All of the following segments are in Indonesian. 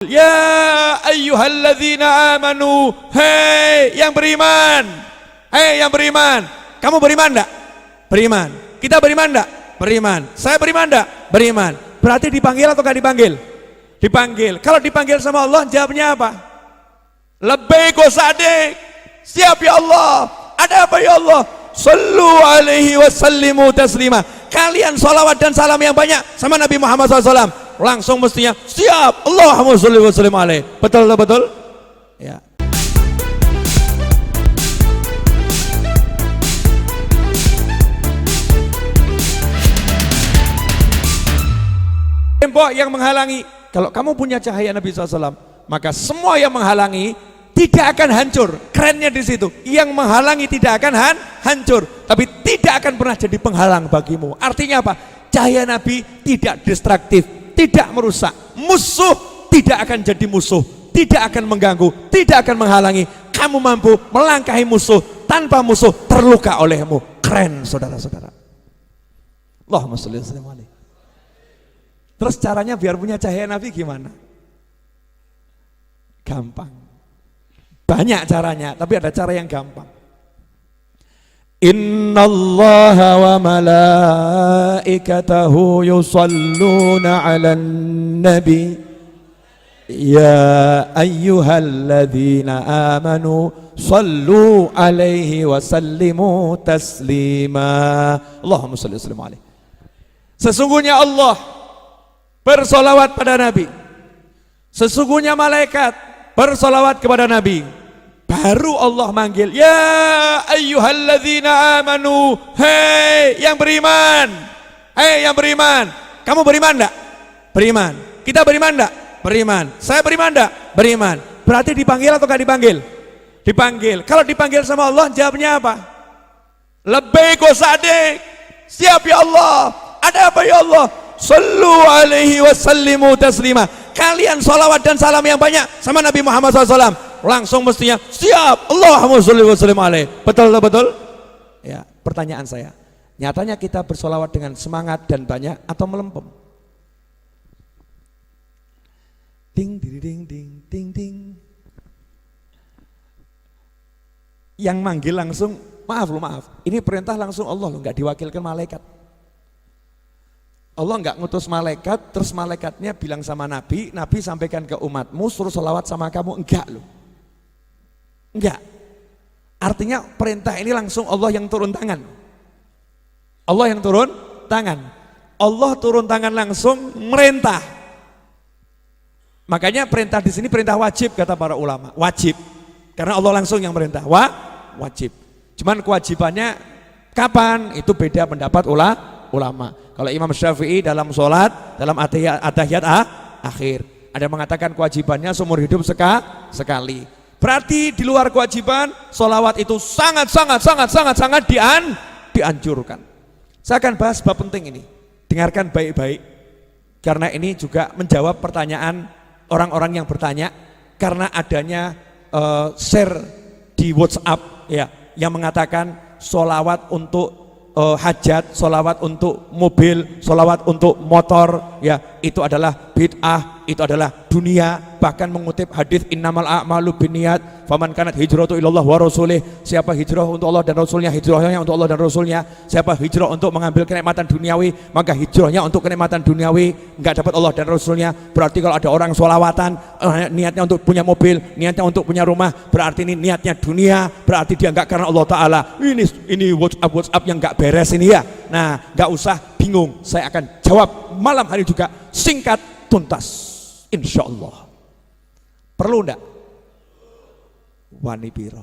Ya ayyuhalladzina amanu, hei yang beriman, kamu beriman enggak? Beriman. Kita beriman enggak? Beriman. Saya beriman enggak? Beriman. Berarti dipanggil atau enggak dipanggil? Dipanggil. Kalau dipanggil sama Allah, jawabnya apa? Labbaik wa sa'dik. Siap ya Allah. Ada apa ya Allah? Sallu alaihi wa sallimu taslima. Kalian salawat dan salam yang banyak sama Nabi Muhammad SAW. Langsung mestinya siap. Allahumma sholli wa sallim alaihi. Betul betul? Ya. Tembok yang menghalangi. Kalau kamu punya cahaya Nabi SAW, maka semua yang menghalangi tidak akan hancur. Kerennya di situ. Yang menghalangi tidak akan hancur, tapi tidak akan pernah jadi penghalang bagimu. Artinya apa? Cahaya Nabi tidak destruktif, tidak merusak. Musuh tidak akan jadi musuh, tidak akan mengganggu, tidak akan menghalangi. Kamu mampu melangkahi musuh tanpa musuh terluka olehmu. Keren saudara-saudara. Allahumma sholli wa sallim alaihi. Terus caranya biar punya cahaya Nabi gimana? Gampang. Banyak caranya, tapi ada cara yang gampang. Innallaha wa malaikatahu yusalluna 'alan nabi ya ayyuhalladzina amanu sallu 'alaihi wa sallimu taslima. Allahumma shalli wa sallim alaihi. Sesungguhnya Allah bersolawat pada Nabi, sesungguhnya malaikat bersolawat kepada Nabi. Baru Allah manggil, ya ayyuhalladzina amanu, hei yang beriman, kamu beriman enggak? Beriman. Kita beriman enggak? Beriman. Saya beriman enggak? Beriman. Berarti dipanggil atau enggak dipanggil? Dipanggil. Kalau dipanggil sama Allah, jawabnya apa? Labbaik wa sa'dik. Siap ya Allah. Ada apa ya Allah? Sallu alaihi wa sallimu taslima. Kalian salawat dan salam yang banyak sama Nabi Muhammad SAW. Langsung mestinya siap. Allahumma sholli wa sallim alaihi. Betul betul? Ya, pertanyaan saya. Nyatanya kita bersolawat dengan semangat dan banyak atau melempem? Ding ding ding ding ding ding. Yang manggil langsung, maaf. Ini perintah langsung Allah loh, enggak diwakilkan malaikat. Allah enggak ngutus malaikat, terus malaikatnya bilang sama Nabi, Nabi sampaikan ke umatmu suruh sholawat sama kamu. Enggak loh. Enggak. Artinya perintah ini langsung Allah yang turun tangan. Allah yang turun tangan. Allah turun tangan langsung merintah. Makanya perintah di sini perintah wajib kata para ulama. Wajib. Karena Allah langsung yang merintah. Wajib. Cuman kewajibannya kapan? Itu beda pendapat ulama. Kalau Imam Syafi'i dalam sholat, dalam atahiyat akhir, ada yang mengatakan kewajibannya seumur hidup sekali. Berarti di luar kewajiban, sholawat itu sangat dianjurkan. Saya akan bahas bab penting ini. Dengarkan baik-baik, karena ini juga menjawab pertanyaan orang-orang yang bertanya, karena adanya share di WhatsApp ya, yang mengatakan sholawat untuk hajat, sholawat untuk mobil, sholawat untuk motor, ya itu adalah bid'ah, itu adalah dunia. Bahkan mengutip hadis innamal a'malu binniyat, faman kanat hijratu ilallah wa rasulih. Siapa hijrah untuk Allah dan Rasulnya, hijrahnya untuk Allah dan Rasulnya. Siapa hijrah untuk mengambil kenikmatan duniawi, maka hijrahnya untuk kenikmatan duniawi, enggak dapat Allah dan Rasulnya. Berarti kalau ada orang sholawatan, niatnya untuk punya mobil, niatnya untuk punya rumah, berarti ini niatnya dunia, berarti dia enggak karena Allah Ta'ala. Ini WhatsApp yang enggak beres ini ya. Nah, enggak usah bingung, saya akan jawab malam hari juga, singkat tuntas, insya Allah. Perlu enggak? Wani piro.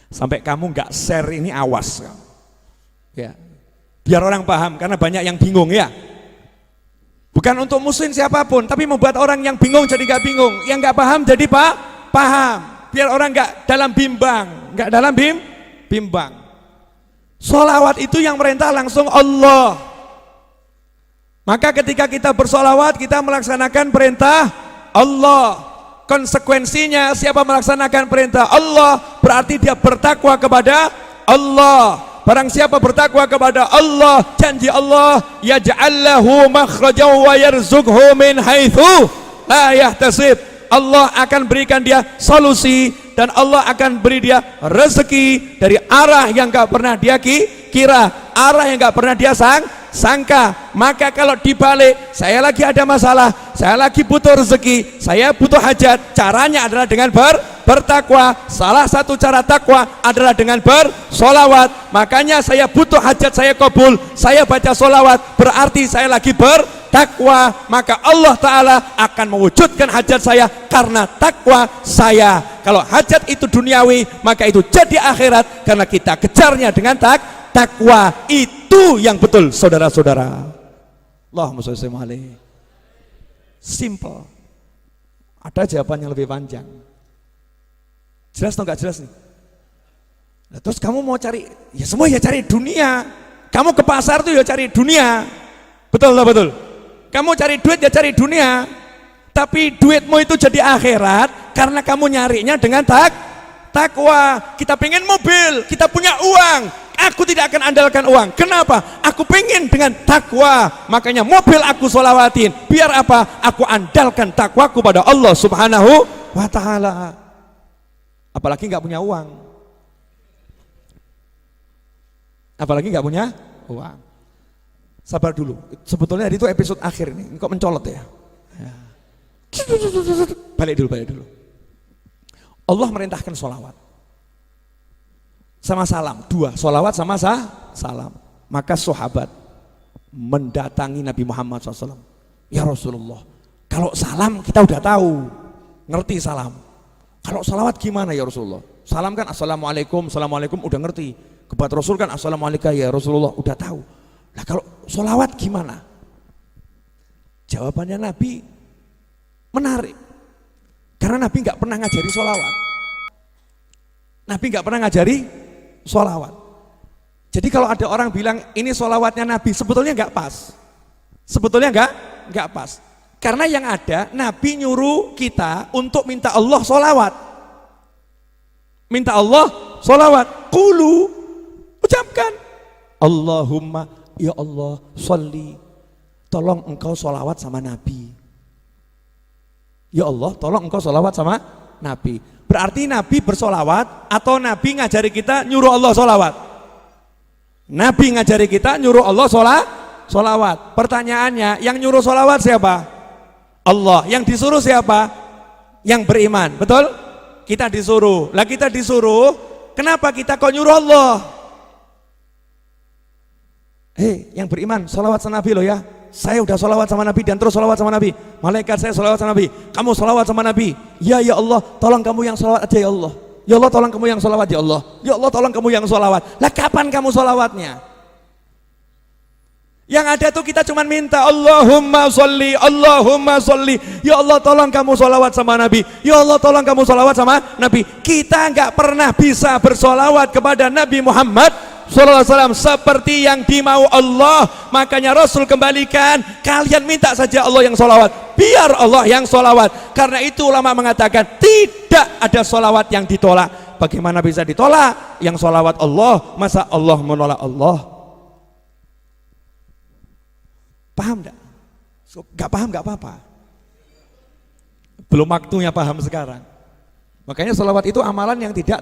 Sampai kamu enggak share ini, awas ya, biar orang paham, karena banyak yang bingung ya. Bukan untuk muslim siapapun, tapi membuat orang yang bingung jadi enggak bingung, yang enggak paham jadi paham, biar orang enggak dalam bimbang. Sholawat itu yang merintah langsung Allah. Maka ketika kita bersolawat, kita melaksanakan perintah Allah. Konsekuensinya siapa melaksanakan perintah Allah, berarti dia bertakwa kepada Allah. barang siapa bertakwa kepada Allah, janji Allah, yaj'al lahu makhrajan wa yarzuqhu min haitsu la yahtasib. Allah akan berikan dia solusi dan Allah akan beri dia rezeki dari arah yang gak pernah dia kira, arah yang gak pernah dia sangka. Maka kalau dibalik, saya lagi ada masalah, saya lagi butuh rezeki, saya butuh hajat, caranya adalah dengan bertakwa. Salah satu cara takwa adalah dengan bersolawat. Makanya saya butuh hajat saya kabul, saya baca solawat, berarti saya lagi bertakwa. Maka Allah Ta'ala akan mewujudkan hajat saya karena takwa saya. Kalau hajat itu duniawi, maka itu jadi akhirat karena kita kejarnya dengan takwa. Itu yang betul, saudara-saudara. Allahumma sholli alaihi. Simple. Ada jawaban yang lebih panjang. Jelas atau enggak jelas nih? Nah, terus kamu mau cari, ya semua ya cari dunia. Kamu ke pasar tuh ya cari dunia. Betul atau betul? Kamu cari duit ya cari dunia. Tapi duitmu itu jadi akhirat karena kamu nyarinya dengan takwa. Kita pengen mobil, kita punya uang. Aku tidak akan andalkan uang. Kenapa? Aku pengen dengan takwa. Makanya mobil aku sholawatin. Biar apa? Aku andalkan takwaku pada Allah Subhanahu wa Ta'ala. Apalagi nggak punya uang. Apalagi nggak punya uang. Sabar dulu. Sebetulnya itu episode akhir ini. Kok mencolot ya? Balik dulu. Allah merintahkan sholawat sama salam, dua, sholawat sama salam. Maka sahabat mendatangi Nabi Muhammad SAW. Ya Rasulullah, kalau salam kita udah tahu, ngerti salam. Kalau sholawat gimana ya Rasulullah? Salam kan assalamualaikum, assalamualaikum udah ngerti. Kepada Rasul kan assalamualaikum ya Rasulullah udah tahu. Nah kalau sholawat gimana? Jawabannya Nabi menarik. Karena Nabi nggak pernah ngajari sholawat. Nabi nggak pernah ngajari sholawat. Jadi kalau ada orang bilang ini sholawatnya Nabi, sebetulnya nggak pas. Sebetulnya nggak pas. Karena yang ada Nabi nyuruh kita untuk minta Allah sholawat. Minta Allah sholawat. Qulu, ucapkan Allahumma ya Allah sholli, tolong engkau sholawat sama Nabi. Ya Allah tolong engkau sholawat sama Nabi. Berarti Nabi bersolawat atau Nabi ngajari kita nyuruh Allah solawat? Nabi ngajari kita nyuruh Allah solawat. Pertanyaannya, yang nyuruh solawat siapa? Allah. Yang disuruh siapa? Yang beriman, betul? Kita disuruh. Lah kita disuruh, kenapa kita kok nyuruh Allah? Yang beriman, solawat sama Nabi loh ya. Saya udah solawat sama Nabi dan terus solawat sama Nabi. Malaikat saya solawat sama Nabi. Kamu solawat sama Nabi. Ya Allah, tolong kamu yang solawat aja ya Allah. Ya Allah tolong kamu yang solawat ya Allah. Ya Allah tolong kamu yang solawat. Lah kapan kamu solawatnya? Yang ada tuh kita cuma minta Allahumma sholli, Allahumma sholli. Ya Allah tolong kamu solawat sama Nabi. Ya Allah tolong kamu solawat sama Nabi. Kita nggak pernah bisa bersolawat kepada Nabi Muhammad Sallallahu Alaihi Wasallam seperti yang dimau Allah. Makanya Rasul kembalikan, kalian minta saja Allah yang solawat, biar Allah yang solawat. Karena itu ulama mengatakan tidak ada solawat yang ditolak. Bagaimana bisa ditolak? Yang solawat Allah, masa Allah menolak Allah? Paham enggak? Gak paham gak apa-apa. Belum waktunya paham sekarang. Makanya solawat itu amalan yang tidak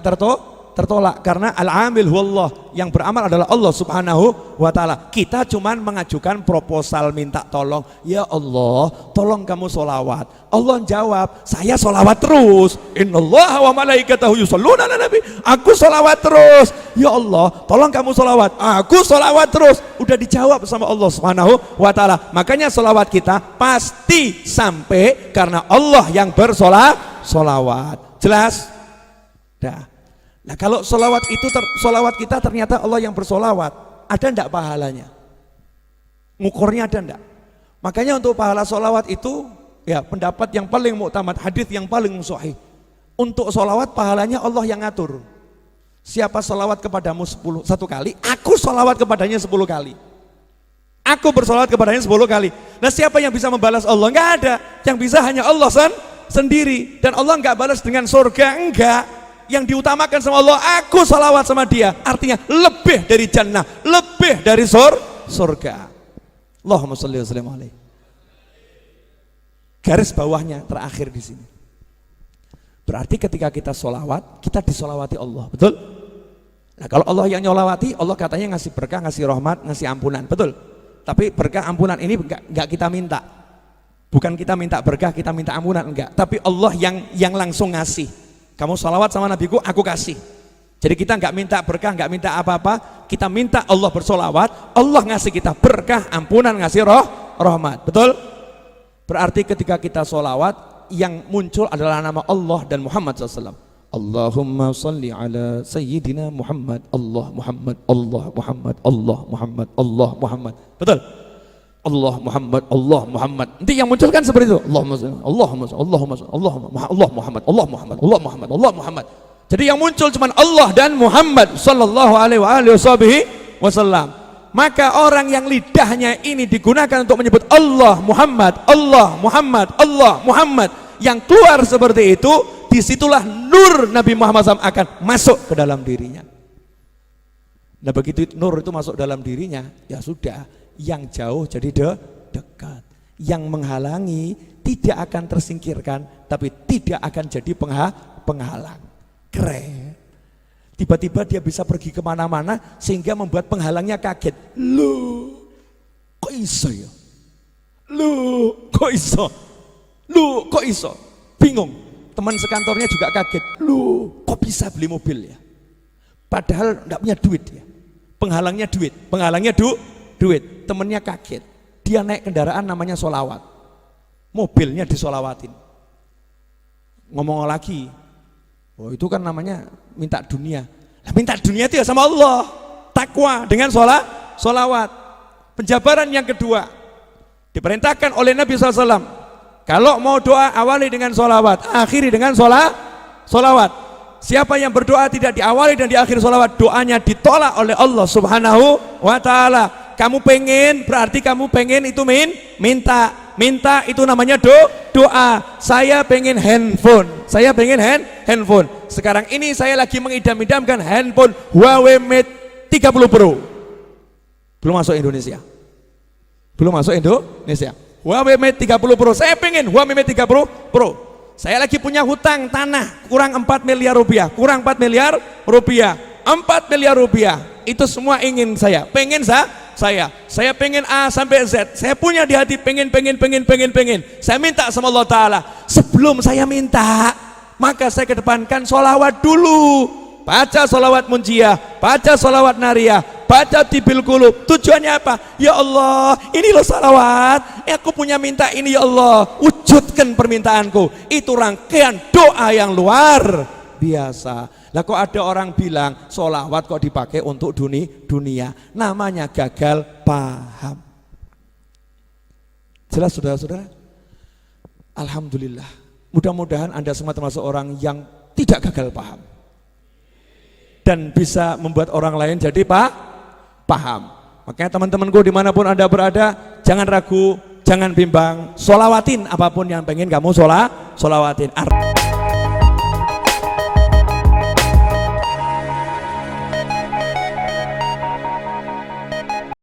tertolak karena al-amil huwallah, yang beramal adalah Allah Subhanahu wa Ta'ala. Kita cuman mengajukan proposal minta tolong, ya Allah tolong kamu solawat. Allah jawab, saya solawat terus. Innallaha wa malaikatahu yusholluna ala nabi. Aku solawat terus. Ya Allah tolong kamu solawat. Aku solawat terus. Udah dijawab sama Allah Subhanahu wa Ta'ala. Makanya solawat kita pasti sampai karena Allah yang bersolawat. Jelas? Dah. Nah kalau solawat itu solawat kita ternyata Allah yang bersolawat, ada enggak pahalanya? Ngukurnya ada enggak? Makanya untuk pahala solawat itu ya pendapat yang paling muktamad, hadis yang paling sahih. Untuk solawat pahalanya Allah yang ngatur. Siapa solawat kepadamu 1 kali, aku solawat kepadanya 10 kali. Aku bersolawat kepadanya 10 kali. Nah siapa yang bisa membalas Allah? Enggak ada. Yang bisa hanya Allah sendiri. Dan Allah enggak balas dengan surga, enggak. yang diutamakan sama Allah, aku salawat sama dia, artinya lebih dari jannah, lebih dari surga. Allahumma sholli wa sallim alaihi. Garis bawahnya terakhir di sini. Berarti ketika kita sholawat, kita disolawati Allah, betul? Nah kalau Allah yang nyolawati, Allah katanya ngasih berkah, ngasih rahmat, ngasih ampunan, betul? Tapi berkah ampunan ini enggak kita minta. Bukan kita minta berkah, kita minta ampunan, enggak. Tapi Allah yang langsung ngasih. Kamu sholawat sama nabiku, aku kasih. Jadi kita enggak minta berkah, enggak minta apa-apa, kita minta Allah bersolawat, Allah ngasih kita berkah, ampunan, ngasih rahmat, betul? Berarti ketika kita sholawat, yang muncul adalah nama Allah dan Muhammad SAW. Allahumma salli ala Sayyidina Muhammad, Allah Muhammad, Allah Muhammad, Allah Muhammad, Allah Muhammad, betul? Allah Muhammad, Allah Muhammad. Nanti yang muncul kan seperti itu. Allahumma salli, Allahumma salli, Allahumma salli, Allah Muhammad, Allah Muhammad, Allah Muhammad, Allah Muhammad. Jadi yang muncul cuma Allah dan Muhammad sallallahu alaihi wasallam. Maka orang yang lidahnya ini digunakan untuk menyebut Allah Muhammad, Allah Muhammad, Allah Muhammad, yang keluar seperti itu, disitulah nur Nabi Muhammad SAW akan masuk ke dalam dirinya. Nah begitu nur itu masuk dalam dirinya, ya sudah, yang jauh jadi dekat, yang menghalangi tidak akan tersingkirkan, tapi tidak akan jadi penghalang. Keren. Tiba-tiba dia bisa pergi kemana-mana sehingga membuat penghalangnya kaget. Loh, kok iso ya? Loh, kok iso? Loh, kok iso? Bingung. Teman sekantornya juga kaget. Loh, kok bisa beli mobil ya? Padahal enggak punya duit ya. Penghalangnya duit, penghalangnya duit. Temennya kaget. Dia naik kendaraan namanya solawat. Mobilnya disolawatin. Ngomong lagi, oh itu kan namanya minta dunia. Nah, minta dunia itu ya sama Allah. Takwa dengan solawat. Penjabaran yang kedua, diperintahkan oleh Nabi SAW, kalau mau doa awali dengan solawat, akhiri dengan solawat. Siapa yang berdoa tidak diawali dan diakhiri solawat, doanya ditolak oleh Allah Subhanahu wa ta'ala. Kamu pengen, berarti kamu pengen itu minta itu namanya doa. Saya pengen handphone, saya pengen handphone. Sekarang ini saya lagi mengidam-idamkan handphone Huawei Mate 30 Pro. Belum masuk Indonesia. Huawei Mate 30 Pro. Saya pengen Huawei Mate 30 Pro. Saya lagi punya hutang tanah kurang 4 miliar rupiah. 4 miliar rupiah. Itu semua ingin saya. Pengen saya pengen A sampai Z. Saya punya di hati pengen. Saya minta sama Allah Ta'ala. Sebelum saya minta, maka saya kedepankan sholawat dulu. Baca sholawat munjiah, baca sholawat nariyah, baca tibil qulub. Tujuannya apa? Ya Allah, ini loh sholawat, aku punya minta ini ya Allah, wujudkan permintaanku. Itu rangkaian doa yang luar biasa. Lah kok ada orang bilang sholawat kok dipakai untuk dunia, namanya gagal paham. Jelas saudara-saudara? Alhamdulillah, mudah-mudahan Anda semua termasuk orang yang tidak gagal paham dan bisa membuat orang lain jadi paham. Makanya teman-temanku dimanapun Anda berada, jangan ragu, jangan bimbang, sholawatin apapun yang pengen kamu sholawatin.